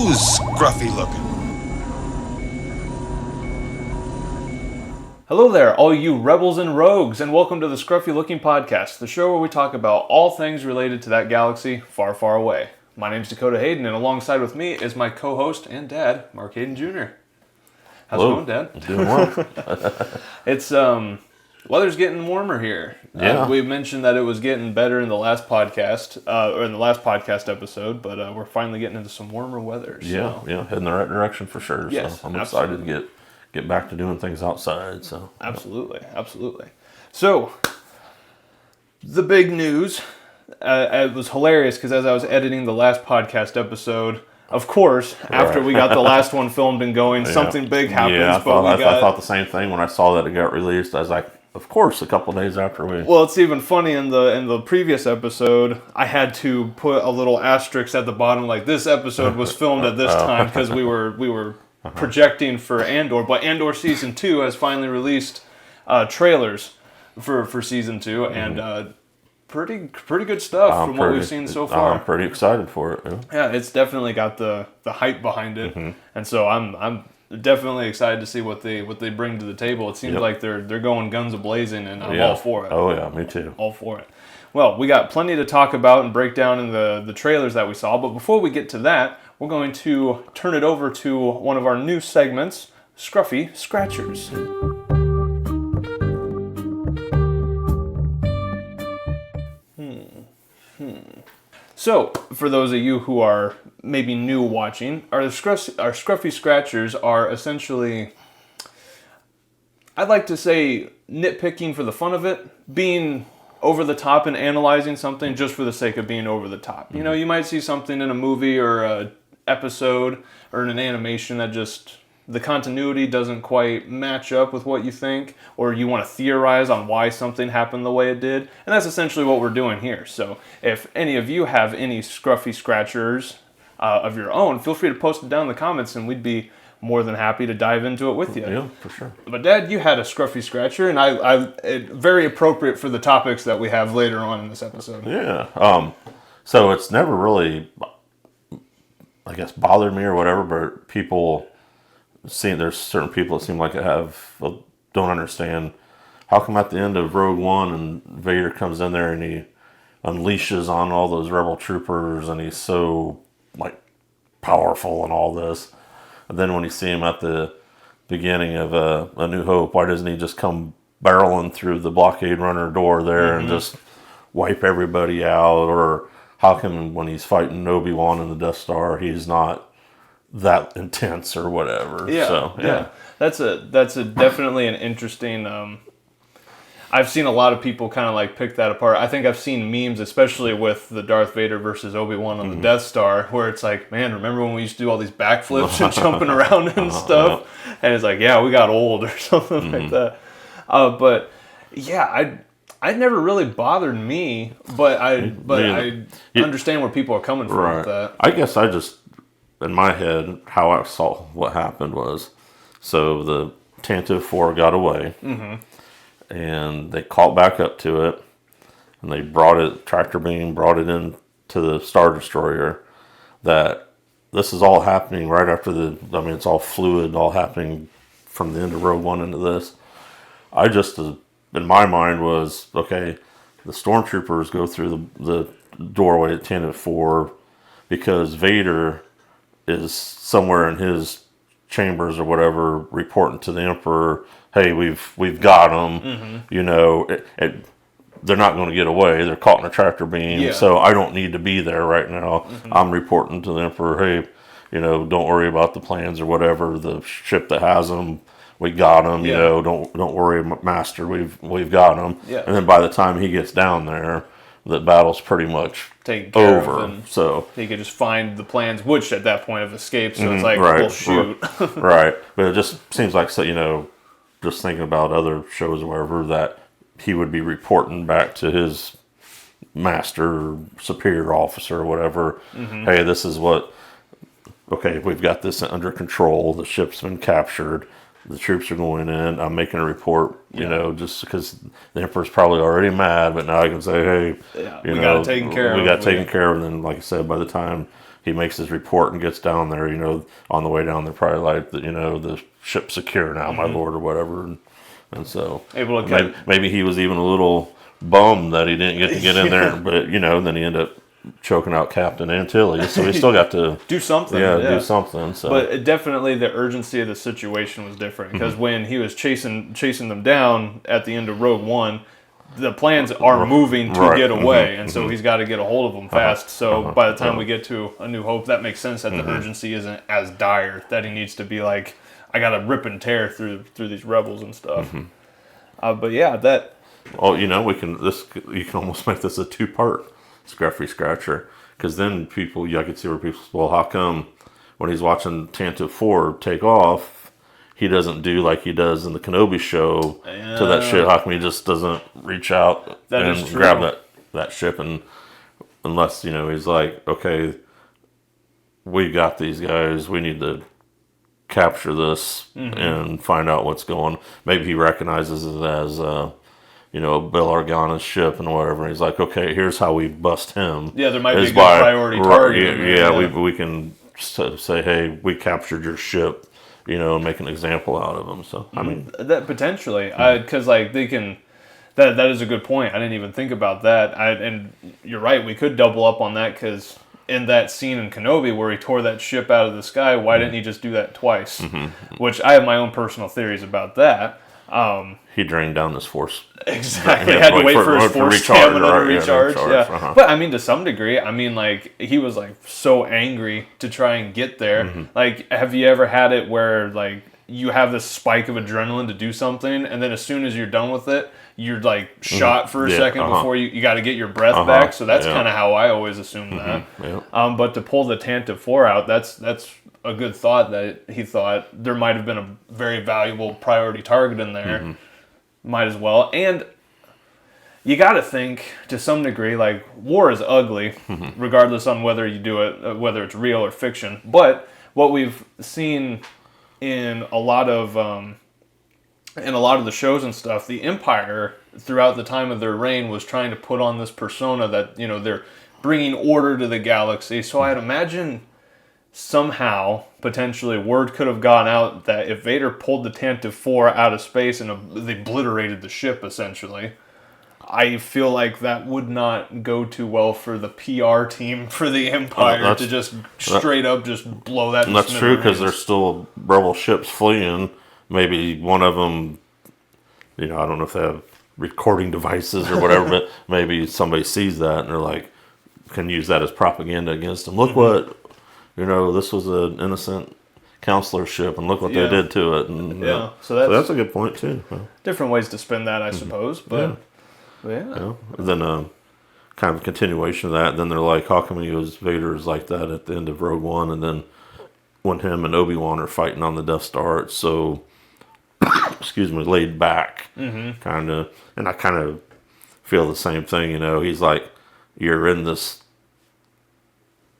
Who's Scruffy-Looking? Hello there, all you rebels and rogues, and welcome to the Scruffy-Looking podcast, the show where we talk about all things related to that galaxy far, far away. My name's Dakota Hayden, and alongside with me is my co-host and dad, Hayden Jr. How's Hello. it going, Dad? Doing well. It's, weather's getting warmer here. Yeah. We mentioned that it was getting better in the last podcast, or in the last podcast episode, but we're finally getting into some warmer weather. So. Yeah, heading the right direction for sure. Yes, so I'm excited to get back to doing things outside. So Absolutely. So, the big news, it was hilarious because as I was editing the last podcast episode, of course, after we got the last one filmed and going, something big happens. Yeah, I thought the same thing when I saw that it got released. I was like, of course, a couple of days after we. Well, it's even funny in the previous episode, I had to put a little asterisk at the bottom, like this episode was filmed at this time because we were projecting for Andor, but Andor season 2 has finally released trailers for season 2, and pretty good stuff from what we've seen so far. I'm pretty excited for it. Yeah, it's definitely got the hype behind it, and so I'm definitely excited to see what they bring to the table. It seems like they're going guns a-blazing, and I'm all for it. Oh yeah, me too. All for it. Well, we got plenty to talk about and break down in the trailers that we saw, but before we get to that, we're going to turn it over to one of our new segments, Scruffy Scratchers. So, for those of you who are maybe new watching, our Scruffy Scratchers are essentially, I'd like to say, nitpicking for the fun of it, being over the top and analyzing something just for the sake of being over the top. You know, you might see something in a movie or a episode or in an animation that just the continuity doesn't quite match up with what you think, or you want to theorize on why something happened the way it did, and that's essentially what we're doing here. So if any of you have any Scruffy Scratchers of your own, feel free to post it down in the comments, and we'd be more than happy to dive into it with you. Yeah, for sure. But Dad, you had a Scruffy Scratcher, and it very appropriate for the topics that we have later on in this episode. Yeah. So it's never really, I guess, bothered me or whatever, but there's certain people that seem like don't understand how come at the end of Rogue One and Vader comes in there and he unleashes on all those rebel troopers and he's so like powerful and all this, and then when you see him at the beginning of A New Hope, why doesn't he just come barreling through the blockade runner door there and just wipe everybody out? Or how come when he's fighting Obi-Wan in the Death Star he's not that intense or whatever? Yeah. That's a definitely an interesting. I've seen a lot of people kind of like pick that apart. I think I've seen memes, especially with the Darth Vader versus Obi-Wan on the Death Star, where it's like, man, remember when we used to do all these backflips and jumping around and stuff? And it's like, yeah, we got old or something like that. But yeah, I never really bothered me, but I understand where people are coming from with that. I guess I just, in my head, how I saw what happened was, so the Tantive 4 got away, and they caught back up to it, and they tractor beam brought it in to the Star Destroyer. That this is all happening right after it's all fluid, all happening from the end of Rogue One into this. I just, in my mind was, okay, the stormtroopers go through the doorway at Tantive 4 because Vader is somewhere in his chambers or whatever reporting to the Emperor, hey, we've got them. You know, they're not going to get away. They're caught in a tractor beam, so I don't need to be there right now. I'm reporting to the Emperor, hey, you know, don't worry about the plans or whatever. The ship that has them, we got them. You know, don't worry, Master. We've got them. Yeah. And then by the time he gets down there, the battle's pretty much taken care over. of, and so he could just find the plans, which at that point have escaped. So it's like, well, shoot. Right. But it just seems like, you know, just thinking about other shows or whatever, that he would be reporting back to his master, superior officer, or whatever. Hey, this is what. Okay, we've got this under control. The ship's been captured. the troops are going in. I'm making a report, you know, just because the Emperor's probably already mad, but now I can say, hey, we got it taken care of. We got taken care of. And then, like I said, by the time he makes his report and gets down there, you know, on the way down, they're probably like, you know, the ship's secure now, my lord, or whatever. And so able to maybe he was even a little bummed that he didn't get to get in there, but, you know, then he ended up choking out Captain Antilles, so he still got to do something. do something. So, but definitely the urgency of the situation was different because when he was chasing them down at the end of Rogue One, the plans are moving to get away, and so he's got to get a hold of them fast. So by the time we get to A New Hope, that makes sense that the urgency isn't as dire that he needs to be like, I got to rip and tear through these rebels and stuff. But yeah, that. Oh, you know, you can almost make this a 2-part Scruffy Scratcher, because then I could see where people say, well, how come when he's watching Tantive 4 take off, he doesn't do like he does in the Kenobi show to that ship? How come he just doesn't reach out and grab that ship? And unless, you know, he's like, okay, we got these guys, we need to capture this and find out what's going on. Maybe he recognizes it as you know, Bill Organa's ship and whatever. And he's like, okay, here's how we bust him. Yeah, there might be a good priority target. We can say, hey, we captured your ship, you know, and make an example out of him. So, I mean. That potentially. Because, like, they can. That is a good point. I didn't even think about that. And you're right, we could double up on that because in that scene in Kenobi where he tore that ship out of the sky, why didn't he just do that twice? Which I have my own personal theories about that. He drained down his force. Exactly. Had to wait for his force stamina to recharge. Yeah. But I mean, to some degree, I mean, like, he was like so angry to try and get there. Like, have you ever had it where like you have this spike of adrenaline to do something, and then as soon as you're done with it, you're like shot for a second before you got to get your breath back. So that's kind of how I always assume that. But to pull the Tantive 4 out, that's a good thought that he thought there might have been a very valuable priority target in there. Might as well. And you got to think to some degree, like, war is ugly, regardless on whether you do it, whether it's real or fiction. But what we've seen in a lot of the shows and stuff, the Empire throughout the time of their reign was trying to put on this persona that, you know, they're bringing order to the galaxy. So I'd imagine somehow, potentially, word could have gone out that if Vader pulled the Tantive 4 out of space and they obliterated the ship, essentially, I feel like that would not go too well for the PR team for the Empire to just straight up just blow that. That's true, because there's still rebel ships fleeing. Maybe one of them, you know, I don't know if they have recording devices or whatever, but maybe somebody sees that and they're like, can use that as propaganda against them. Look what, you know, this was an innocent counselor ship, and look what they did to it. And, so that's a good point too. Different ways to spin that, I suppose. But yeah. Then kind of a continuation of that. Then they're like, how come Vader is like that at the end of Rogue One, and then when him and Obi-Wan are fighting on the Death Star, it's so laid back, kind of. And I kind of feel the same thing. You know, he's like, you're in this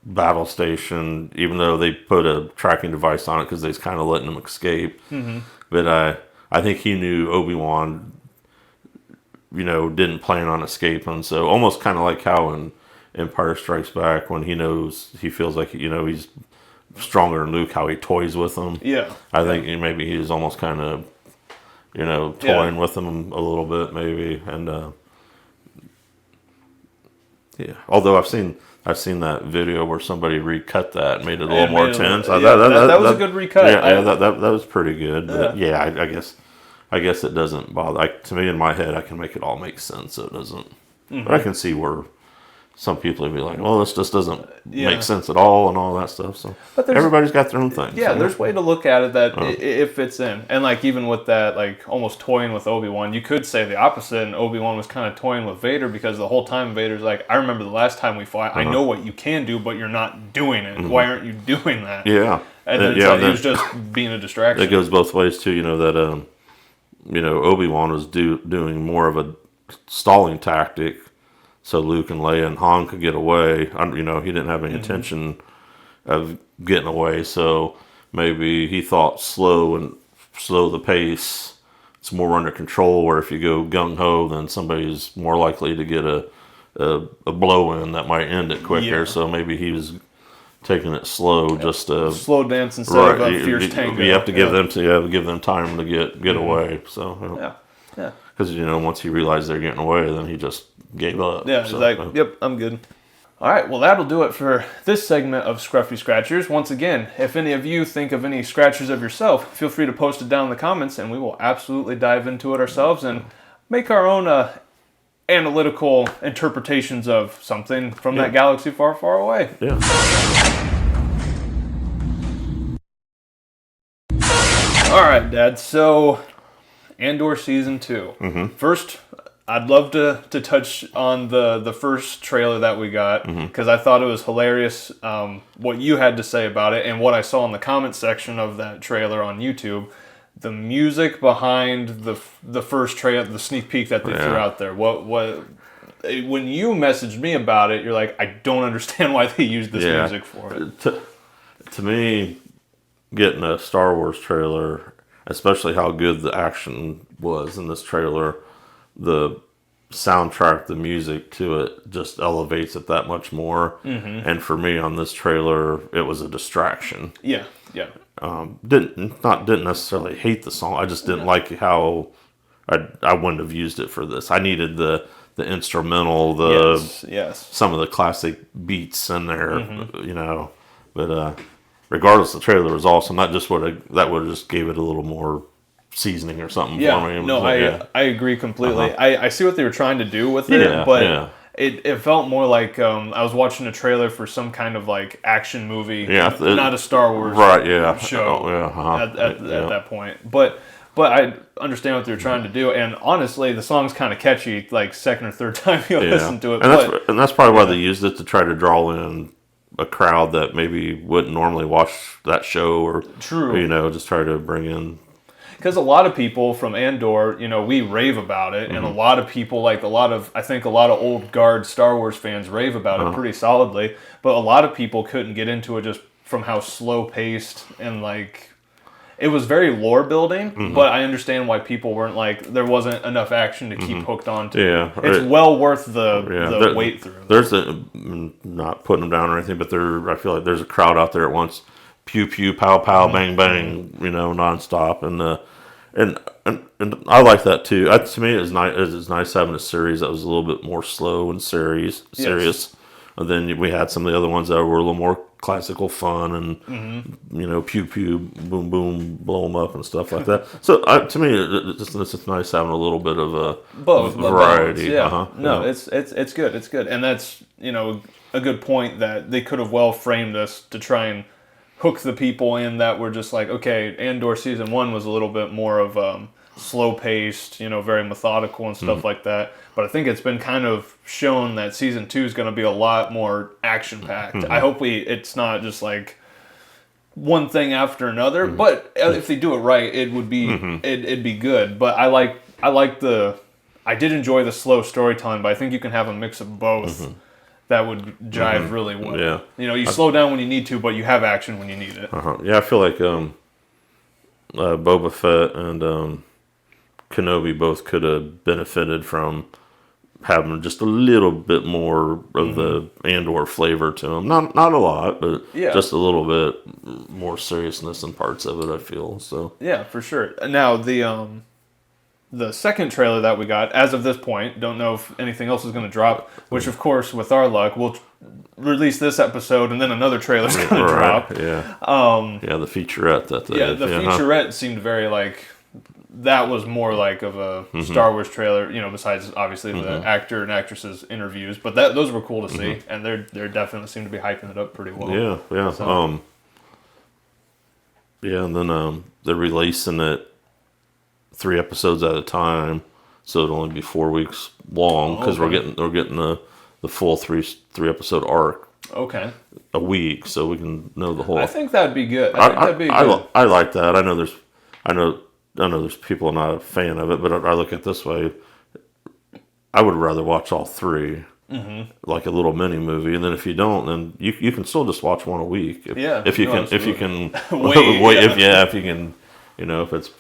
battle station, even though they put a tracking device on it because they're kind of letting him escape. But I think he knew Obi-Wan, you know, didn't plan on escaping. So almost kind of like how in Empire Strikes Back, when he feels like, you know, he's stronger than Luke, how he toys with him. I think maybe he was almost kind of, you know, toying with him a little bit, maybe. And although I've seen that video where somebody recut that and made it a little more tense. That was a good recut. That was pretty good. But I guess it doesn't bother. To me, in my head, I can make it all make sense. So it doesn't. But I can see where some people would be like, "Well, this just doesn't make sense at all," and all that stuff. So everybody's got their own thing. Yeah, there's a way to look at it that it fits in. And like even with that, like almost toying with Obi-Wan, you could say the opposite. And Obi-Wan was kind of toying with Vader because the whole time Vader's like, "I remember the last time we fought. I know what you can do, but you're not doing it. Why aren't you doing that?" Yeah, and then he was just being a distraction. It goes both ways too. You know that you know, Obi-Wan was doing more of a stalling tactic, so Luke and Leia and Han could get away. You know, he didn't have any intention of getting away, so maybe he thought slow and slow the pace, it's more under control. Where if you go gung ho, then somebody's more likely to get a blow in that might end it quicker. Yeah. So maybe he was taking it slow, just to slow dance instead of a fierce tango. You have to give them time to get away. So yeah. Because once he realized they're getting away, then he just gave up. Yeah, so, he's like, yep, I'm good. All right, well, that'll do it for this segment of Scruffy Scratchers. Once again, if any of you think of any scratchers of yourself, feel free to post it down in the comments, and we will absolutely dive into it ourselves and make our own analytical interpretations of something from that galaxy far, far away. Yeah. All right, Dad. So, Andor Season 2. First, I'd love to touch on the first trailer that we got, because I thought it was hilarious what you had to say about it and what I saw in the comment section of that trailer on YouTube. The music behind the first trailer, the sneak peek that they threw out there. When you messaged me about it, you're like, I don't understand why they used this music for it. To me, getting a Star Wars trailer, especially how good the action was in this trailer, the soundtrack, the music to it just elevates it that much more. And for me on this trailer, it was a distraction. Yeah. Didn't necessarily hate the song. I just didn't like how I wouldn't have used it for this. I needed the instrumental, some of the classic beats in there, But regardless, the trailer was awesome. That would have just gave it a little more seasoning or something for me. No, I agree completely. I see what they were trying to do with it, but it felt more like I was watching a trailer for some kind of like action movie, not a Star Wars show at that point. But I understand what they're trying to do, and honestly, the song's kind of catchy. Like second or third time you listen to it, and that's probably why they used it to try to draw in a crowd that maybe wouldn't normally watch that show, or just try to bring in. Because a lot of people from Andor, we rave about it, and a lot of people, I think a lot of old guard Star Wars fans rave about it pretty solidly, but a lot of people couldn't get into it just from how slow paced and it was very lore building, but I understand why people weren't there wasn't enough action to keep hooked onto. Yeah, it's well worth the wait through. There's not putting them down or anything, but I feel like there's a crowd out there that wants pew pew pow pow bang bang, nonstop, and I like that too. To me, it's nice having a series that was a little bit more slow and serious. Yes. And then we had some of the other ones that were a little more classical fun and pew pew boom boom blow them up and stuff like that. So to me, it's nice having a little bit of a variety. It's good. It's good, and that's a good point that they could have well framed us to try and hook the people in that were just like, okay, Andor Season 1 was a little bit more of slow-paced, very methodical and stuff like that. But I think it's been kind of shown that Season 2 is going to be a lot more action-packed. I hope it's not just like one thing after another, but if they do it right, it would be it'd be good. But I did enjoy the slow storytelling, but I think you can have a mix of both. That would jive really well. Yeah. You slow down when you need to, but you have action when you need it. Yeah, I feel like Boba Fett and Kenobi both could have benefited from having just a little bit more of the Andor flavor to them. Not a lot, but just a little bit more seriousness in parts of it, I feel. So yeah, for sure. Now the second trailer that we got, as of this point, don't know if anything else is going to drop, which of course, with our luck, we'll release this episode and then another trailer's going to drop. Yeah. The featurette that they did. The featurette seemed very that was more of a Star Wars trailer, besides obviously the actor and actresses interviews, but those were cool to see, and they're definitely seem to be hyping it up pretty well. Yeah. So. And then they're releasing it 3 episodes at a time, so it'll only be 4 weeks long because we're getting the full three episode arc. Okay. A week, so we can know the whole. I think that'd be good. I like that. I know there's people not a fan of it, but I look at it this way. I would rather watch all 3, like a little mini movie, and then if you don't, then you can still just watch one a week. If you can wait. If you can. if it's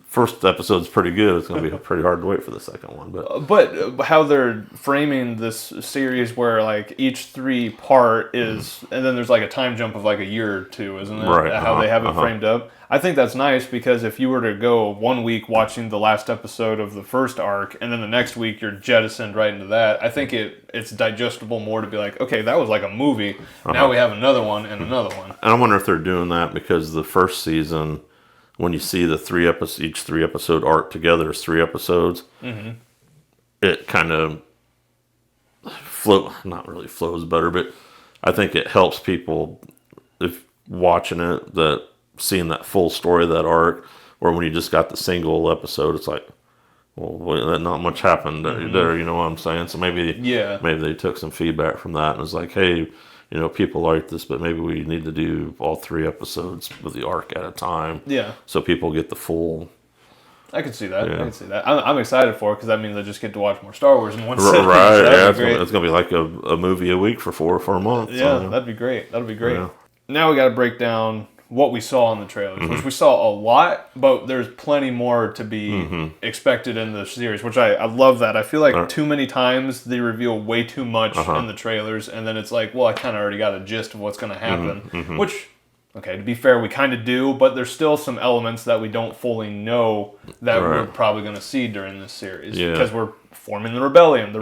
first episode's pretty good, it's going to be pretty hard to wait for the second one. But how they're framing this series where like each 3-part is, and then there's like a time jump of like a year or two, isn't it? Right. How they have it framed up. I think that's nice because if you were to go 1 week watching the last episode of the first arc, and then the next week you're jettisoned right into that, I think it's digestible more to be like, okay, that was like a movie. Now we have another one and another one. And I wonder if they're doing that because the first season, when you see the each 3-episode arc together is 3 episodes, it kind of not really flows better, but I think it helps people if watching it that seeing that full story of that arc, or when you just got the single episode, it's like, well, not much happened there, you know what I'm saying? So maybe they took some feedback from that and was like, hey, people like this, but maybe we need to do all 3 episodes with the arc at a time. Yeah. So people get the full. I can see that. Yeah. I can see that. I'm excited for it because that means I just get to watch more Star Wars in one sitting. Right. Yeah, it's going to be like a movie a week for 4 months. Yeah, that'd be great. That'd be great. Yeah. Now we got to break down what we saw in the trailers, which we saw a lot, but there's plenty more to be expected in the series, which I love that. I feel like too many times they reveal way too much in the trailers, and then it's like, well, I kind of already got a gist of what's going to happen, which, okay, to be fair, we kind of do, but there's still some elements that we don't fully know that we're probably going to see during this series, because we're forming the rebellion.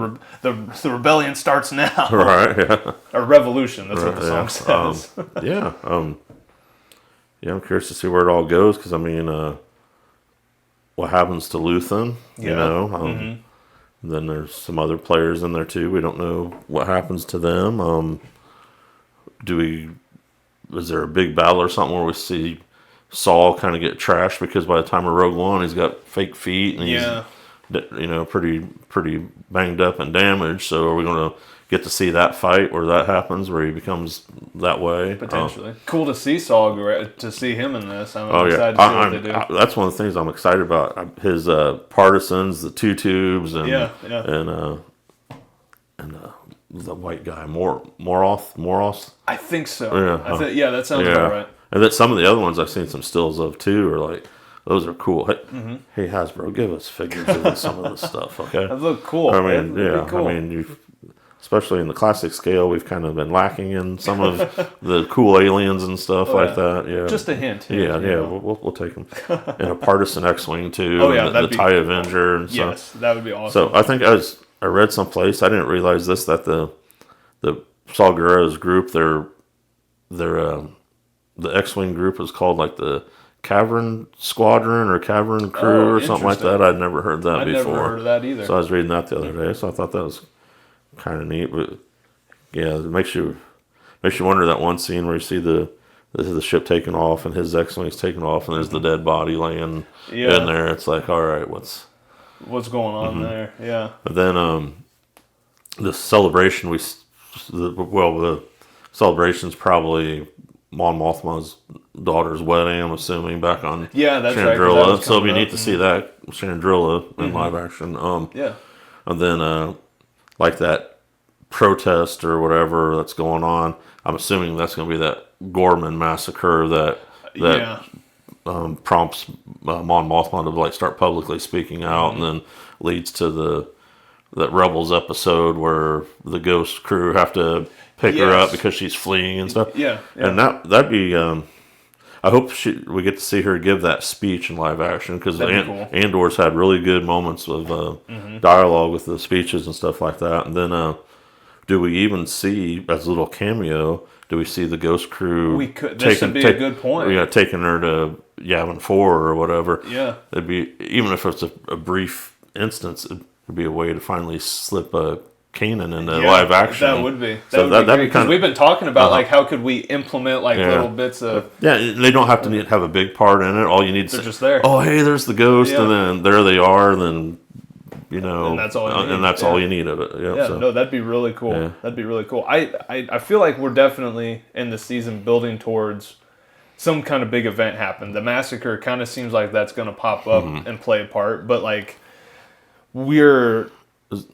The rebellion starts now. Right, yeah. Or revolution, that's what the song says. Yeah, I'm curious to see where it all goes because what happens to Luthen? Then there's some other players in there too. We don't know what happens to them. Is there a big battle or something where we see Saul kind of get trashed because by the time of Rogue One he's got fake feet and he's pretty banged up and damaged. So are we going to get to see that fight where that happens, where he becomes that way? Potentially. Cool to see Saul, to see him in this. I'm excited to see what they do. That's one of the things I'm excited about. His partisans, the two tubes, and the white guy, Moros. I think so. Yeah, that sounds about right. And then some of the other ones I've seen some stills of too are like, those are cool. Hey, Hasbro, give us figures of some of this stuff, okay? That look cool. I mean, cool. Especially in the classic scale, we've kind of been lacking in some of the cool aliens and stuff like that. Yeah, just a hint. We'll take them. And a partisan X-wing too. The TIE Avenger and stuff. Yes, that would be awesome. So I think I read someplace, I didn't realize this, that the Saul Guerrero's group, the X-wing group is called like the Cavern Squadron or Cavern Crew or something like that. I'd never heard that before. I'd never heard of that either. So I was reading that the other day, so I thought that was kind of neat. But yeah, it makes you wonder that one scene where you see the ship taking off and his X-wing's taking off and there's the dead body laying in there. It's like, all right, what's going on there? Yeah. But then the celebration the celebration's probably Mon Mothma's daughter's wedding, I'm assuming, back on Chandrilla. Right, so it'll be neat to see that Chandrilla in live action. And then like that protest or whatever that's going on, I'm assuming that's going to be that Gorman massacre that prompts Mon Mothma to like start publicly speaking out, and then leads to that Rebels episode where the Ghost crew have to pick her up because she's fleeing and stuff. And that'd be. I hope we get to see her give that speech in live action because cool. Andor's had really good moments of dialogue with the speeches and stuff like that. And then, do we even see as a little cameo? Do we see the Ghost crew? We could. This would be a good point. Taking her to Yavin 4 or whatever. Yeah, it'd be, even if it's a brief instance, it'd be a way to finally slip a Kanan into live action. That would be. That'd be because we've been talking about like how could we implement like little bits of. Yeah, they don't have to have a big part in it. All you need is just there. Oh, hey, there's the Ghost, and then there they are, and then and that's all. You need. And that's all you need of it. No, that'd be really cool. Yeah. That'd be really cool. I feel like we're definitely in the season building towards some kind of big event happen. The massacre kind of seems like that's going to pop up and play a part, but like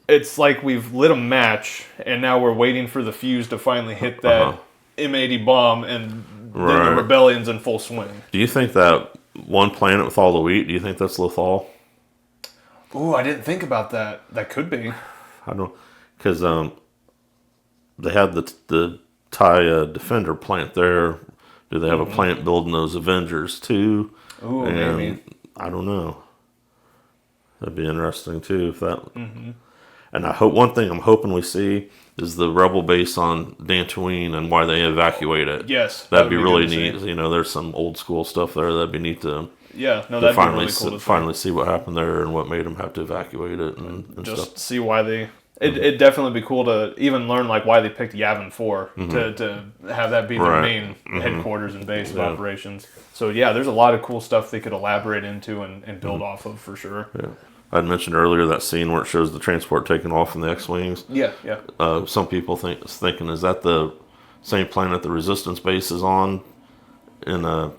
it's like we've lit a match and now we're waiting for the fuse to finally hit that M80 bomb and then the rebellion's in full swing. Do you think that one planet with all the wheat. Do you think that's Lothal? Ooh, I didn't think about that. That could be. I don't, because they had the TIE Defender plant there. Do they have a plant building those Avengers too? Ooh, and maybe. I don't know. That'd be interesting too if that. And I hope one thing I'm hoping we see is the Rebel base on Dantooine and why they evacuate it. Yes, that'd be really good to neat. see. You know, there's some old school stuff there that'd be neat to. Yeah, no, to that'd finally be really cool to finally see what happened there and what made them have to evacuate it and just stuff. see why they. It'd definitely be cool to even learn like why they picked Yavin 4 to have that be their main headquarters and base of operations. So yeah, there's a lot of cool stuff they could elaborate into and build off of for sure. Yeah. I'd mentioned earlier that scene where it shows the transport taking off in the X-Wings. Yeah. Some people thinking, is that the same planet the Resistance base is on in the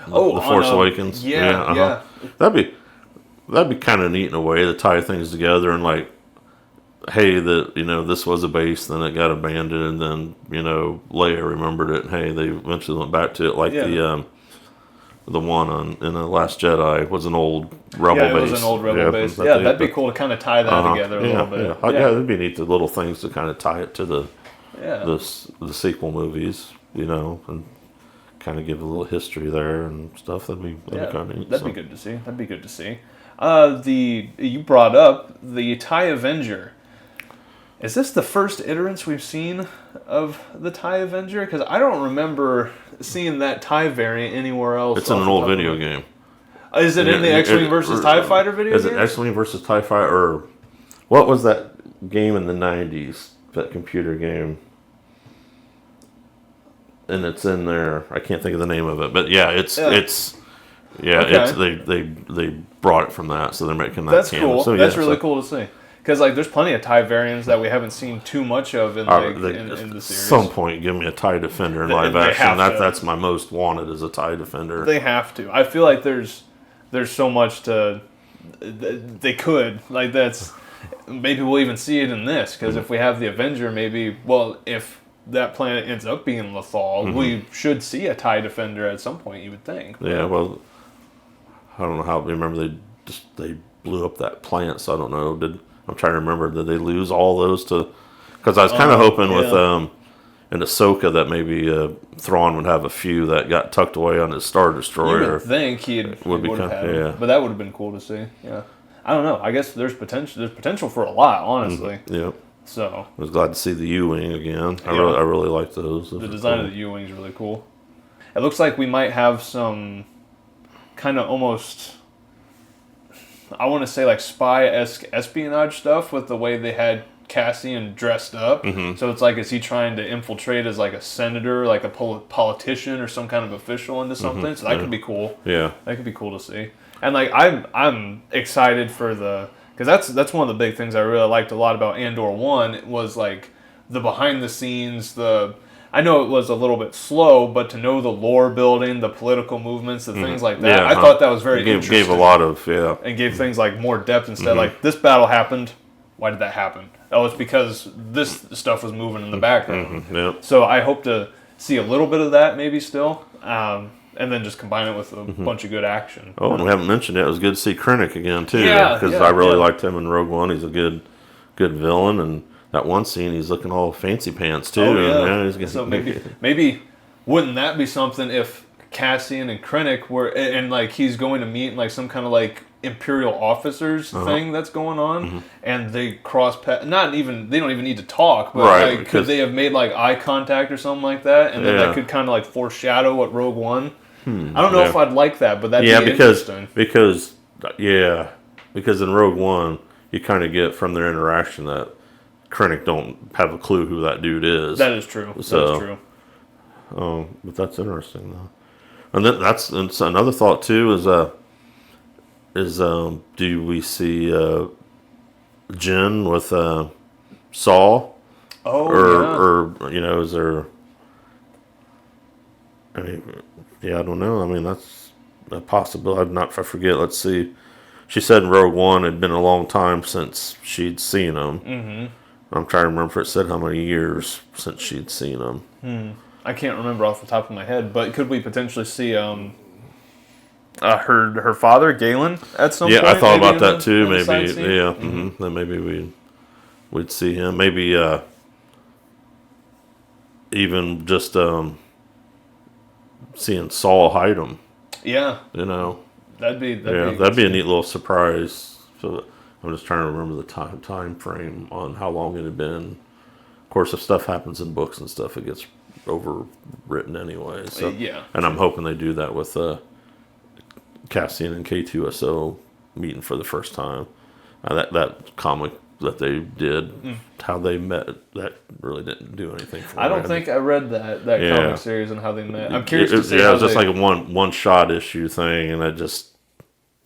Force Awakens? Yeah. That'd be kind of neat in a way to tie things together and like, hey, this was a base, then it got abandoned, and then Leia remembered it. And, hey, they eventually went back to it, like the one in the Last Jedi was an old rebel base. Yeah, it was an old rebel base. Yeah, that'd be cool to kind of tie that together a little bit. Yeah, it'd be neat, the little things to kind of tie it to the sequel movies, and kind of give a little history there and stuff. That'd be kind of neat. That'd be good to see. That'd be good to see. You brought up the TIE Avenger. Is this the first iterance we've seen of the TIE Avenger? Because I don't remember seeing that TIE variant anywhere else. It's in an old video game. Is it in the X-Wing versus TIE Fighter video game? Is it X-Wing versus TIE Fighter? Or what was that game in the 90s? That computer game. And it's in there. I can't think of the name of it. But yeah, they brought it from that, so they're making that That's canon. cool. So, That's really cool to see. Because there's plenty of TIE variants that we haven't seen too much of in the series. At some point, give me a TIE Defender in live action. That's my most wanted, is a TIE Defender. They have to. I feel like there's so much to. They could that's maybe we'll even see it in this, because if we have the Avenger, maybe if that planet ends up being Lothal, we should see a TIE Defender at some point. You would think. Yeah, well, I don't know how. Remember they blew up that plant, so I don't know. I'm trying to remember. Did they lose all those to? Because I was kind of hoping with in Ahsoka that maybe Thrawn would have a few that got tucked away on his Star Destroyer. You would think he would have had them, but that would have been cool to see. Yeah, I don't know. I guess there's potential. There's potential for a lot, honestly. Yeah. So I was glad to see the U-wing again. I really like those. The design of the U-wing is really cool. It looks like we might have some kind of almost, I want to say like spy-esque espionage stuff with the way they had Cassian dressed up. So it's like, is he trying to infiltrate as like a senator, like a politician or some kind of official into something? So that could be cool. Yeah, that could be cool to see. And like I'm excited for because that's one of the big things I really liked a lot about Andor 1 was like the behind the scenes, I know it was a little bit slow, but to know the lore building, the political movements, the things like that, I thought that was very interesting. Gave a lot of, and gave things like more depth instead. Like, this battle happened, why did that happen? Oh, it's because this stuff was moving in the background. So I hope to see a little bit of that maybe still, and then just combine it with a bunch of good action. Oh, and we haven't mentioned it. It was good to see Krennic again too, because I really liked him in Rogue One. He's a good villain, and that one scene he's looking all fancy pants too. Oh, yeah. So maybe wouldn't that be something if Cassian and Krennic were, and like he's going to meet like some kind of like Imperial officers thing that's going on, and they cross paths. They don't even need to talk, but could they have made like eye contact or something like that, and then that could kind of like foreshadow what Rogue One. I don't know if I'd like that, but that'd be interesting. Because in Rogue One, you kind of get from their interaction that Krennic don't have a clue who that dude is. That is true. So, that is true. But that's interesting though. And then that's another thought too is do we see Jyn with Saul? Or is there? I mean, I don't know. I mean, that's a possibility. I forget. Let's see. She said in Rogue One it'd been a long time since she'd seen him. I'm trying to remember if it said how many years since she'd seen him. I can't remember off the top of my head, but could we potentially see her father, Galen, at some point. Yeah, I thought about maybe that too. in the side Maybe, scene. yeah. Then maybe we'd see him. Maybe even just seeing Saul hide him. Yeah, You know, that'd be that'd be a neat little surprise. So I'm just trying to remember the time frame on how long it had been. Of course, if stuff happens in books and stuff, it gets overwritten anyway. So Yeah, and I'm hoping they do that with Cassian and K2SO meeting for the first time. That comic that they did, how they met, that really didn't do anything for me. I don't think I read that comic series and how they met. I'm curious to see. Yeah, it was just like a one shot issue thing, and it just,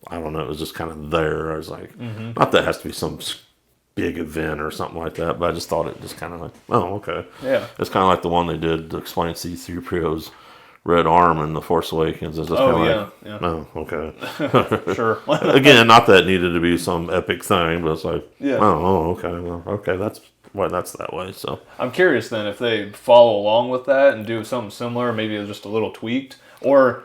I don't know, it was just kind of there. I was like, not that it has to be some big event or something like that, but I just thought it just kind of like, oh, okay. Yeah. It's kind of like the one they did to explain C-3PO's red arm in The Force Awakens. It's just kind of yeah. oh, okay. Sure. Again, not that it needed to be some epic thing, but it's like, Yeah. okay, well, okay, that's why that's that way. So I'm curious then if they follow along with that and do something similar, maybe it's just a little tweaked, or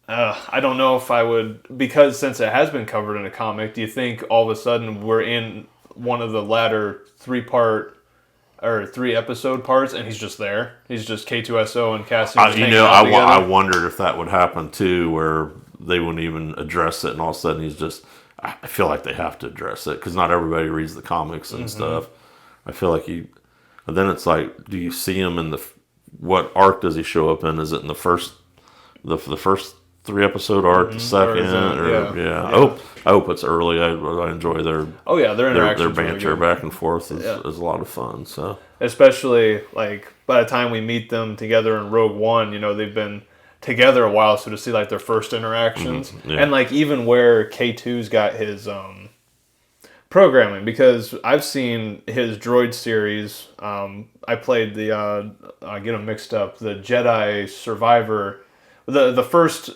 I don't know if I would, because since it has been covered in a comic, do you think all of a sudden we're in one of the latter 3-episode parts and he's just there? He's just K2SO and Cassian just hanging out together? I wondered if that would happen too, where they wouldn't even address it, and all of a sudden he's just. I feel like they have to address it because not everybody reads the comics and stuff. I feel like and then it's like, do you see him in what arc does he show up in? Is it in the first 3-episode arc, the second, I hope it's early. I enjoy their their banter really back and forth is a lot of fun. So especially like by the time we meet them together in Rogue One, they've been together a while, so to see like their first interactions and like even where K2's got his programming, because I've seen his droid series. I played I get them mixed up, the Jedi Survivor, the first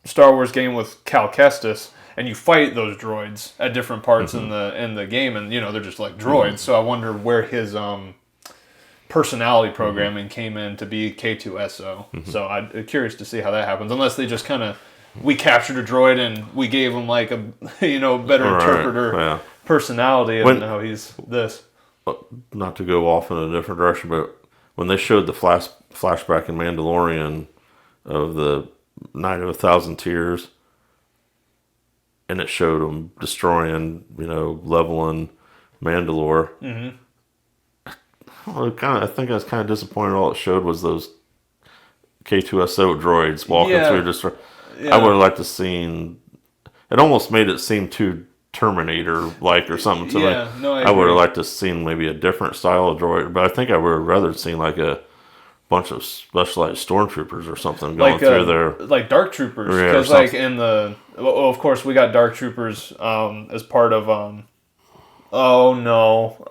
Star Wars game with Cal Kestis, and you fight those droids at different parts in the game, and they're just like droids. So I wonder where his personality programming came in to be K2SO. So I'm curious to see how that happens, unless they just kind of, we captured a droid and we gave him like a better interpreter personality, and how he's this. Not to go off in a different direction, but when they showed the flashback in Mandalorian of the Night of 1,000 Tears, and it showed him destroying, leveling Mandalore. Well, I think I was kind of disappointed. All it showed was those K2SO droids walking through. I would have liked to seen. It almost made it seem too Terminator-like or something to me. I would have liked to seen maybe a different style of droid, but I think I would have rather seen like a bunch of specialized stormtroopers or something going through there, like dark troopers. Because like in the, of course we got dark troopers as part of oh no.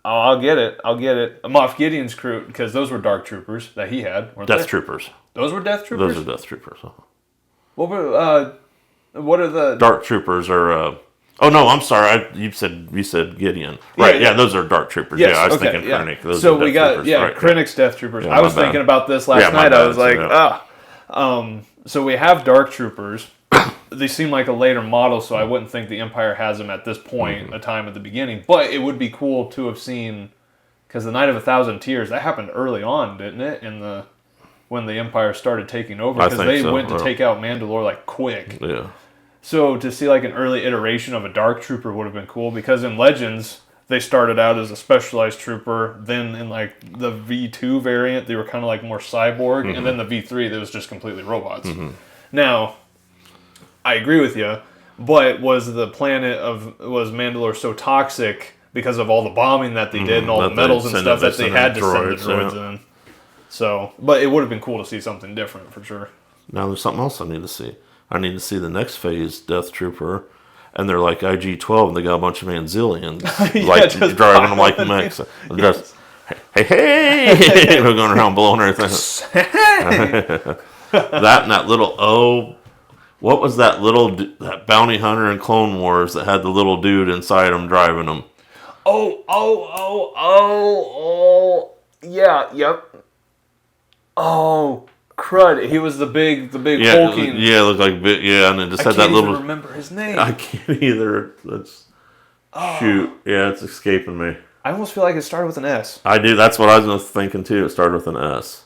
I'll get it. Moff Gideon's crew, because those were dark troopers that he had. Death Troopers. Those were Death Troopers? Those are Death Troopers. What are the... Dark Troopers are... oh, no, I'm sorry. You said Gideon. Right, yeah, those are Dark Troopers. Yes, I was thinking Krennic. Those so are we got, Krennic's Death Troopers. Yeah, I was thinking about this last night. I was like, so we have Dark Troopers. They seem like a later model, so I wouldn't think the Empire has them at this point, a time at the beginning. But it would be cool to have seen, because the Night of 1,000 Tears, that happened early on, didn't it? When the Empire started taking over, because they went to take out Mandalore like quick. Yeah. So to see like an early iteration of a Dark Trooper would have been cool, because in Legends they started out as a specialized trooper. Then in like the V2 variant, they were kind of like more cyborg, and then the V3, that was just completely robots. Now, I agree with you, but was Mandalore so toxic because of all the bombing that they did and all the metals and stuff that they had to send the droids in? So, but it would have been cool to see something different for sure. Now there's something else I need to see. I need to see the next phase Death Trooper, and they're like IG-12, and they got a bunch of Manzillions driving them like mechs. Just, hey, we're going around blowing everything. That and that little what was that that bounty hunter in Clone Wars that had the little dude inside him driving him? Yeah, yep. Oh, crud! He was the big hulking. Yeah, it looked like big. Yeah, and it just I had can't that little. even remember his name. I can't either. Let's shoot. Yeah, it's escaping me. I almost feel like it started with an S. I do. That's what I was thinking too. It started with an S.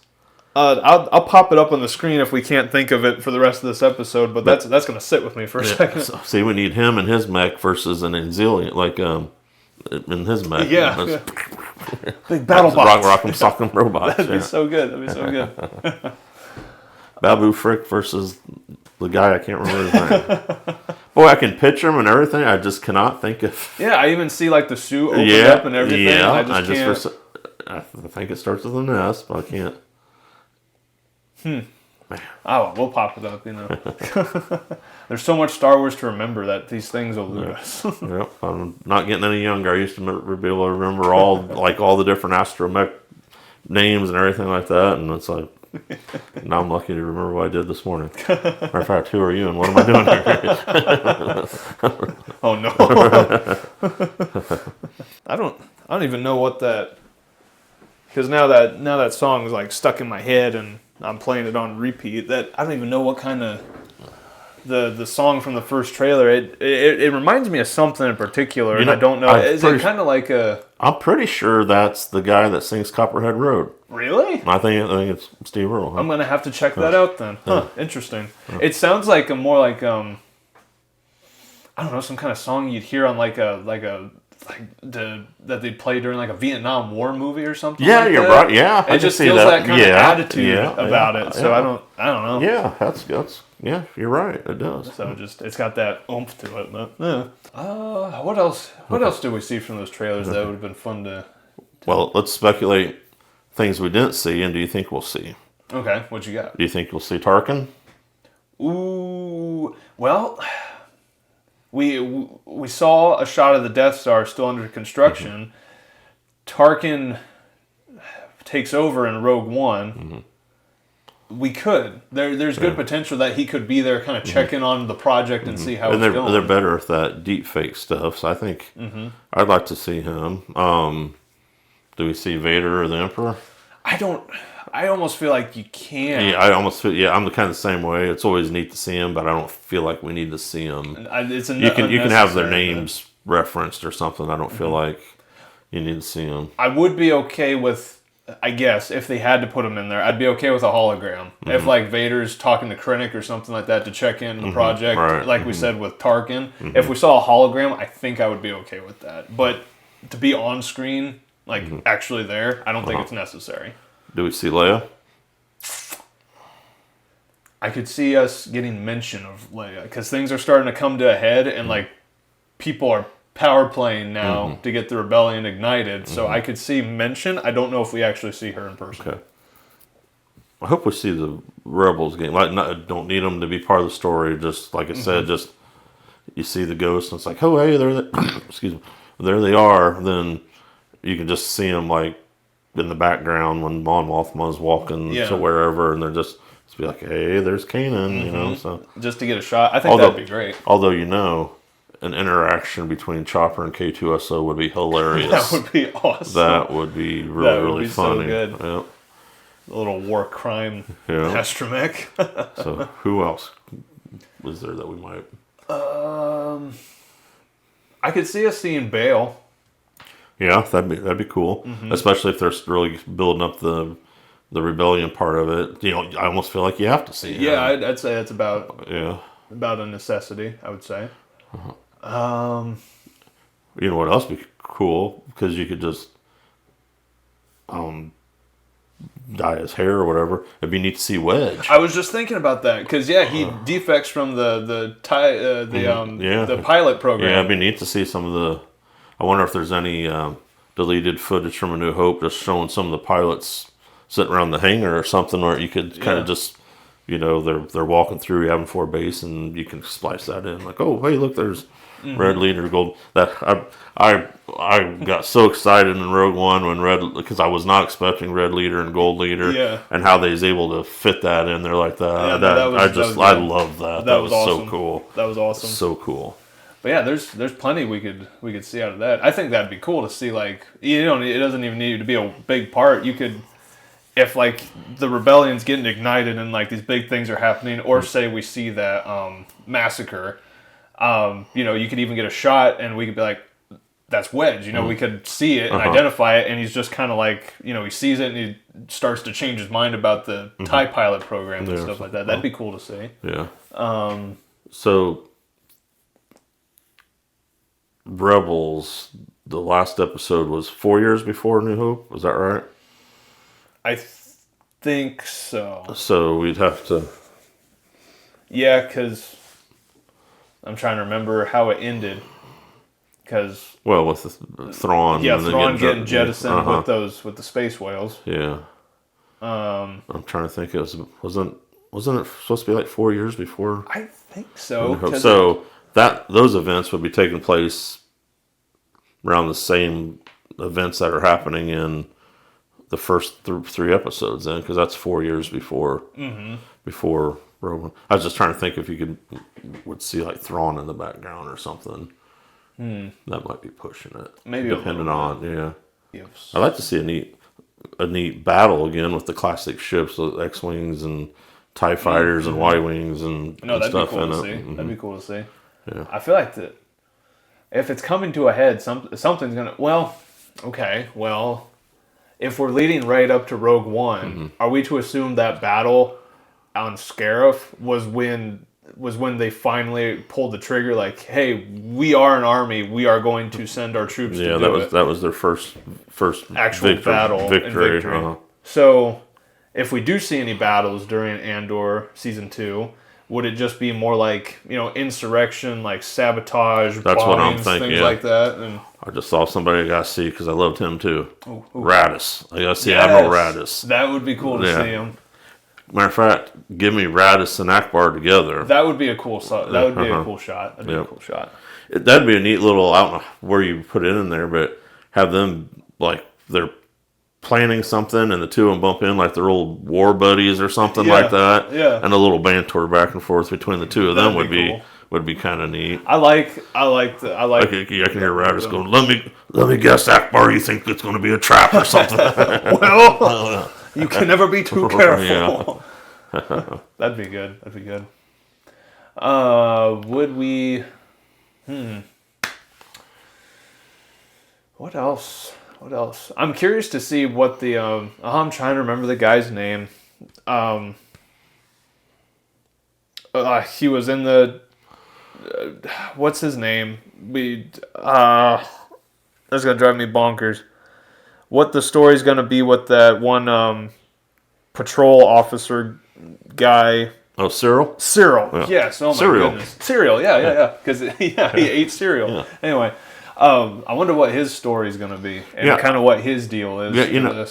I'll pop it up on the screen if we can't think of it for the rest of this episode, but that's going to sit with me for a second. So, see, we need him and his mech versus an Exilian, like in his mech. Yeah. Big battle box. Rock'em sock'em robots. That'd be so good. That'd be so good. Babu Frick versus the guy I can't remember his name. Boy, I can picture him and everything. I just cannot think of. Yeah, I even see like the suit open up and everything. Yeah, I just can't. I think it starts with an S, but I can't. Man. Oh, we'll pop it up, There's so much Star Wars to remember that these things will lose us. Yep, I'm not getting any younger. I used to be able to remember all the different astromech names and everything like that, and it's like now I'm lucky to remember what I did this morning. Matter of fact, who are you and what am I doing here? Oh no! I don't even know what that. Because now that song is like stuck in my head and I'm playing it on repeat. That I don't even know what kind of the song from the first trailer. It reminds me of something in particular, and I don't know. Is it kind of like a? I'm pretty sure that's the guy that sings Copperhead Road. Really? I think it's Steve Earle. Huh? I'm gonna have to check that out then. Huh? Interesting. It sounds like a more like I don't know, some kind of song you'd hear on that they play during like a Vietnam War movie or something. Yeah, like you're that. right. Yeah, it just feels that kind of attitude about it. So yeah. I don't know. Yeah, that's yeah. You're right. It does. So it's got that oomph to it. But, yeah. What else? What else did we see from those trailers that would have been fun to? Well, let's speculate things we didn't see, and do you think we'll see? Okay, what you got? Do you think we'll see Tarkin? Ooh, well. We saw a shot of the Death Star still under construction. Tarkin takes over in Rogue One. We could. There's good potential that he could be there, kind of check in on the project and see how it's going. They're better at that deep fake stuff, so I think I'd like to see him. Do we see Vader or the Emperor? I almost feel like you can't. Yeah, I almost feel. Yeah, I'm the kind of the same way. It's always neat to see him, but I don't feel like we need to see him. You can have their names referenced or something. I don't feel like you need to see them. I would be okay with, I guess, if they had to put him in there, I'd be okay with a hologram. If like Vader's talking to Krennic or something like that to check in the project, right. like we said with Tarkin. If we saw a hologram, I think I would be okay with that. But to be on screen, like actually there, I don't think it's necessary. Do we see Leia? I could see us getting mention of Leia because things are starting to come to a head, and like people are power playing now to get the rebellion ignited. So I could see mention. I don't know if we actually see her in person. Okay. I hope we see the Rebels game. Don't need them to be part of the story. Just like I said, just you see the ghosts, and it's like, oh hey, excuse me, there they are. Then you can just see them like in the background when Mon Mothma's walking to wherever, and they're just be like, hey, there's Kanan, so just to get a shot. I think that'd be great. Although an interaction between Chopper and K2SO would be hilarious. That would be awesome. That would be really funny. So good. Yep. A little war crime astromech. So who else was there that we might? I could see us seeing Bale. Yeah, that'd be cool. Especially if they're really building up the rebellion part of it. I almost feel like you have to see him. Yeah, I'd say that's about a necessity, I would say. You know what else would be cool? Because you could just dye his hair or whatever. It'd be neat to see Wedge. I was just thinking about that because he defects from the pilot program. Yeah, it'd be neat to see some of the. I wonder if there's any deleted footage from A New Hope just showing some of the pilots sitting around the hangar or something, or you could kind of just, they're walking through Yavin 4 base, and you can splice that in. Like, oh, hey, look, there's Red Leader, Gold. That I got so excited in Rogue One when because I was not expecting Red Leader and Gold Leader, and how they was able to fit that in there like that. I love that. That was awesome. So cool. That was awesome. So cool. But yeah, there's plenty we could see out of that. I think that'd be cool to see. Like, it doesn't even need to be a big part. You could if like the rebellion's getting ignited and like these big things are happening, or say we see that massacre, you could even get a shot and we could be like, that's Wedge. We could see it and identify it, and he's just kind of like, he sees it and he starts to change his mind about the TIE pilot programs and stuff like that. That'd be cool to see. Yeah. So, Rebels, the last episode was 4 years before New Hope. Was that right? I think so. So we'd have to... Yeah, because I'm trying to remember how it ended. Because with the Thrawn. Yeah, Thrawn getting jettisoned with the space whales. Yeah. I'm trying to think. Wasn't it supposed to be like 4 years before? I think so. So those events would be taking place around the same events that are happening in the first three episodes, then, because that's 4 years before before Rogue One. I was just trying to think if you would see like Thrawn in the background or something. That might be pushing it. Maybe depending on Yes. I'd like to see a neat battle again with the classic ships, with X-wings and TIE fighters and Y-wings and that'd stuff be cool in to it. see. That'd be cool to see. Yeah. I feel like if it's coming to a head, something's gonna. Well, okay. Well, if we're leading right up to Rogue One, are we to assume that battle on Scarif was when they finally pulled the trigger? Like, hey, we are an army. We are going to send our troops. Yeah, that was their first actual battle victory. So, if we do see any battles during Andor season 2, would it just be more like insurrection, like sabotage, that's bombings, what I'm thinking, things like that? And I just saw somebody I got to see because I loved him too. Ooh. Radis. I got to see Admiral Radis. That would be cool to see him. Matter of fact, give me Radis and Akbar together. That would be a cool shot. That would be a cool shot. That'd be a cool shot. That'd be a neat little, I don't know where you put it in there, but have them, like, they're planning something and the two of them bump in like they're old war buddies or something like that. Yeah. And a little banter back and forth between the two of them would be cool. Would be kind of neat. I like. I can hear Radis going, let me guess, Akbar, you think it's going to be a trap or something. Well, you can never be too careful. That'd be good. Would we... What else? I'm curious to see what the... I'm trying to remember the guy's name. He was in the... what's his name? That's going to drive me bonkers. What the story's going to be with that one patrol officer guy. Oh, Cyril? Yeah. Yes. Oh, my goodness. Cyril, yeah. Because, he ate cereal. Yeah. Anyway, I wonder what his story's going to be and kind of what his deal is. Yeah,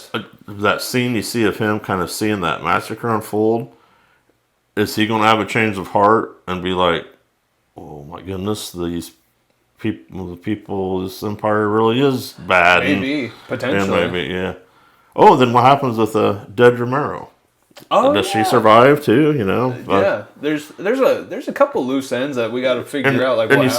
that scene you see of him kind of seeing that massacre unfold, is he going to have a change of heart and be like, oh, my goodness, these people, this empire really is bad. Maybe, potentially. Yeah. Oh, then what happens with dead Romero? Oh, does she survive too? Yeah. There's a couple loose ends that we got to figure out. Like, and you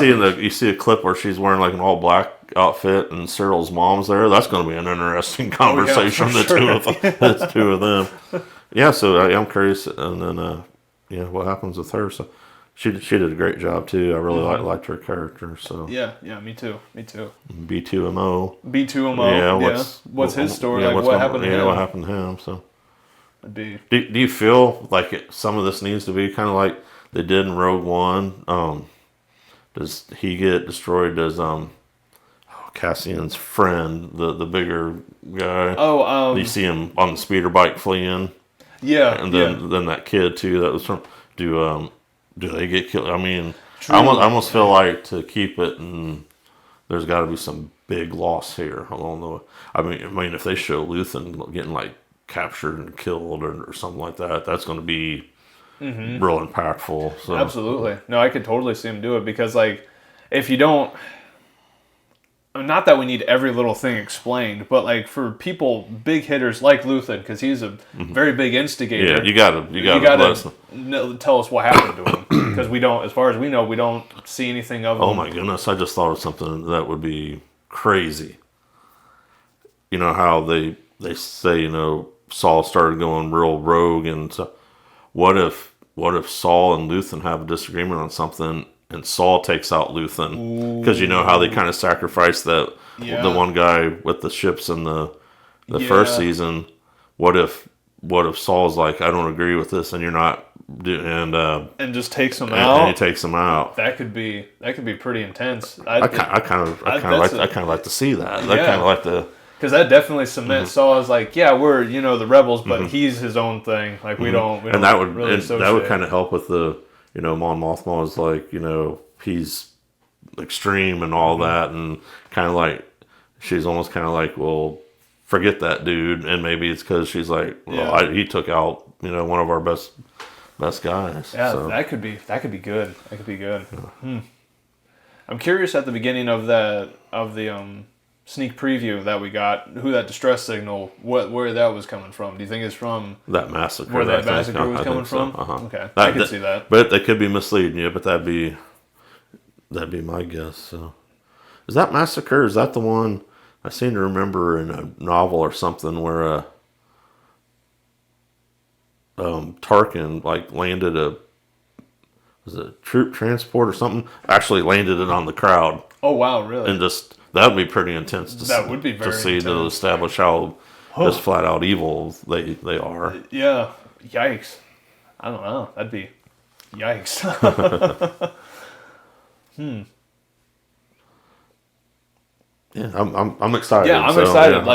see a clip where she's wearing like an all black outfit, and Cyril's mom's there. That's going to be an interesting conversation. The two of them. Yeah. So I'm curious, and then what happens with her? So. She did a great job too. I really liked her character. So yeah, me too. B2MO. Yeah. What's his story? What happened to him? What happened to him? So. Do you feel like some of this needs to be kind of like they did in Rogue One? Does he get destroyed? Does Cassian's friend, the bigger guy? You see him on the speeder bike fleeing. Yeah, and then that kid too. That was from. Do they get killed? I mean, I almost feel like to keep it, and there's got to be some big loss here along the way. I mean, if they show Luthen getting like captured and killed or something like that, that's going to be real impactful. So. Absolutely. No, I could totally see him do it because, like, if you don't... Not that we need every little thing explained, but, like, for people, big hitters like Luthen, because he's a very big instigator. Yeah, you gotta tell us what happened to him. Because we don't, as far as we know, we don't see anything of him. Oh, my goodness. I just thought of something that would be crazy. You know how they say, Saul started going real rogue, and so what if Saul and Luthen have a disagreement on something, and Saul takes out Luthen because you know how they kind of sacrificed the one guy with the ships in the first season. What if Saul's like, I don't agree with this, and you're not, and just takes him out. And he takes him out. That could be pretty intense. I kind of like to see that. I kind of like to. Because that definitely cements Saul as like, yeah, we're the rebels, but he's his own thing. Like we don't that would really that would kind of help with the Mon Mothma is like he's extreme and all that, and kind of like she's almost kind of like, well, forget that dude, and maybe it's because she's like, well, he took out one of our best guys. Yeah, so. that could be good. That could be good. Yeah. I'm curious at the beginning of the sneak preview that we got, who that distress signal, where that was coming from. Do you think it's from that massacre? Where that massacre was coming from? Uh-huh. Okay, I can see that. But they could be misleading you. But that'd be my guess. So, is that massacre? Is that the one I seem to remember in a novel or something where Tarkin like landed was it a troop transport or something? Actually landed it on the crowd. Oh wow, really? And just that would be pretty intense to see to establish how just flat out evil they are. Yeah. Yikes. I don't know. That'd be yikes. Yeah, I'm excited. Yeah, I'm excited.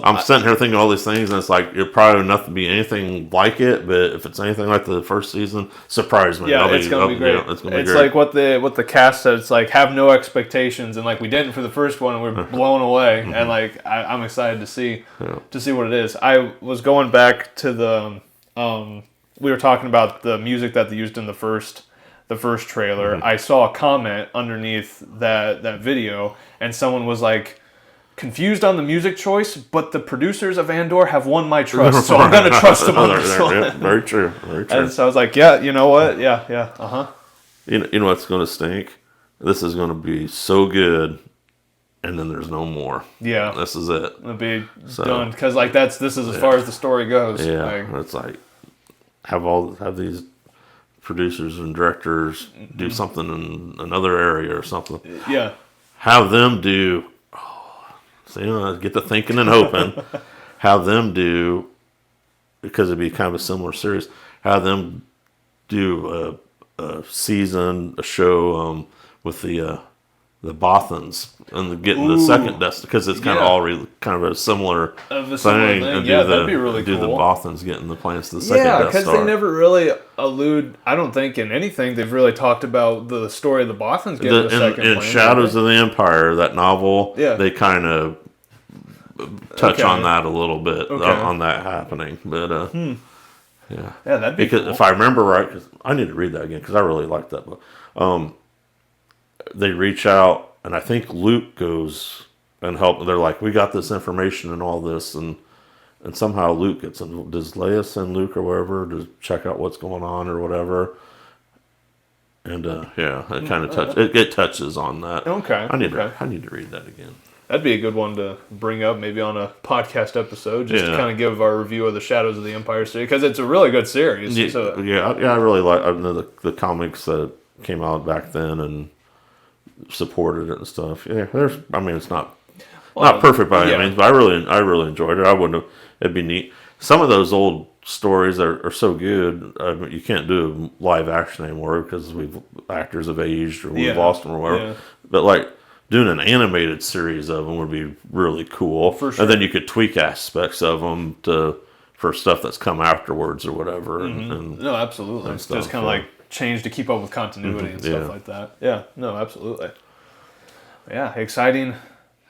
I'm sitting here thinking all these things, and it's like it'll probably not to be anything like it. But if it's anything like the first season, surprise me. Yeah, it's gonna be great. It's great. Like what the cast said. It's like have no expectations, and like we didn't for the first one, and we're blown away. And like I'm excited to see what it is. I was going back to the we were talking about the music that they used in the first trailer. I saw a comment underneath that video, and someone was like, confused on the music choice, but the producers of Andor have won my trust, so I'm going to trust them on this one. Yeah, very true. And so I was like, yeah, you know what? Yeah, uh-huh. You know what's going to stink? This is going to be so good, and then there's no more. Yeah. This is it. It'll be done, because like this is as far as the story goes. Yeah, it's like, have these producers and directors do something in another area or something. Yeah. Have them do, get to thinking and hoping. Have them do, because it'd be kind of a similar series, have them do a season, a show with the Bothans and getting the second Destiny, because it's kind of all kind of a similar thing. And that'd be really cool. Do the Bothans getting the plans to the second Death Star. Yeah, because they never really allude, I don't think in anything they've really talked about the story of the Bothans getting the second in plan. Shadows of the Empire, that novel, they kind of touch on that a little bit, on that happening. But yeah, that'd be cool. If I remember right, cause I need to read that again because I really like that book. They reach out, and I think Luke goes and help. They're like, we got this information and all this, and somehow Luke gets in. Does Leia send Luke or wherever to check out what's going on or whatever? And it kind of it touches on that. Okay. I need to read that again. That'd be a good one to bring up maybe on a podcast episode, just to kind of give our review of the Shadows of the Empire series, because it's a really good series. I really like the comics that came out back then and supported it and stuff. Yeah, it's not perfect by any means, but I really enjoyed it. It'd be neat. Some of those old stories are so good. You can't do live action anymore because actors have aged or we've lost them or whatever. Yeah. But like doing an animated series of them would be really cool. For sure. And then you could tweak aspects of them for stuff that's come afterwards or whatever. No, absolutely. It's just kind of like change to keep up with continuity and stuff like that. Yeah, no, absolutely. Yeah, exciting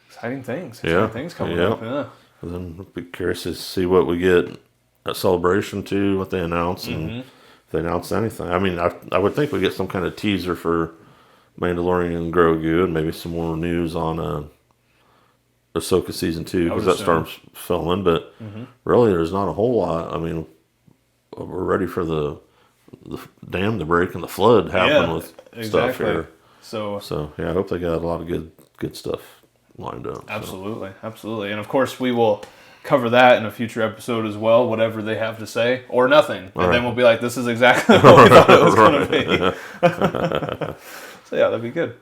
things. Exciting things coming up. Yeah. And then I'll be curious to see what we get at Celebration too, what they announce, and if they announce anything. I mean, I would think we get some kind of teaser for Mandalorian and Grogu, and maybe some more news on Ahsoka season 2 because that starts filming. But really, there's not a whole lot. I mean, we're ready for the dam to break and the flood happen with stuff here. So I hope they got a lot of good stuff lined up. Absolutely. And of course we will cover that in a future episode as well, whatever they have to say, or nothing. And then we'll be like, this is exactly what we thought it was going to be. So yeah, that'd be good.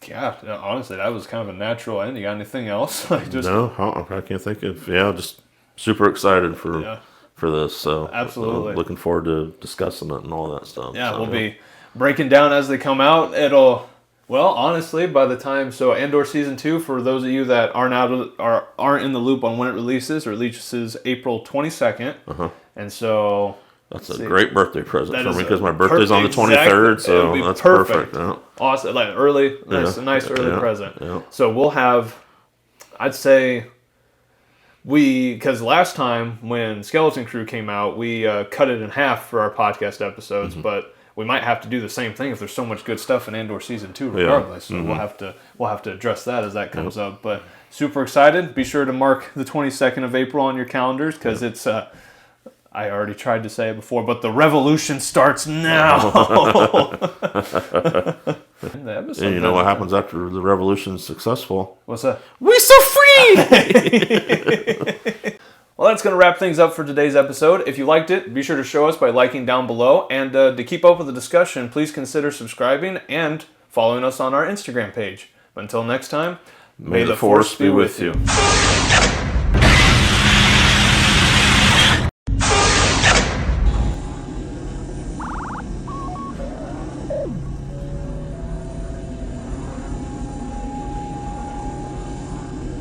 Yeah, honestly, that was kind of a natural end. You got anything else? No, I can't think of. Yeah, just super excited for this. So absolutely looking forward to discussing it and all that stuff. Yeah, so, we'll be breaking down as they come out. Well, honestly, by the time Andor season 2, for those of you that aren't in the loop on when it releases April 22nd, and so. That's a great birthday present for me because my birthday's on the 23rd, so that's perfect. Yeah. Awesome, like early, nice early present. Yeah. So we'll have, I'd say, because last time when Skeleton Crew came out, we cut it in half for our podcast episodes, but we might have to do the same thing if there's so much good stuff in Andor season 2, regardless. So we'll have to address that as that comes up. But super excited! Be sure to mark the 22nd of April on your calendars because it's. I already tried to say it before, but the revolution starts now. And you know what happens after the revolution's successful? What's that? We so free! Well, that's going to wrap things up for today's episode. If you liked it, be sure to show us by liking down below. And to keep up with the discussion, please consider subscribing and following us on our Instagram page. But until next time, may the Force be with you.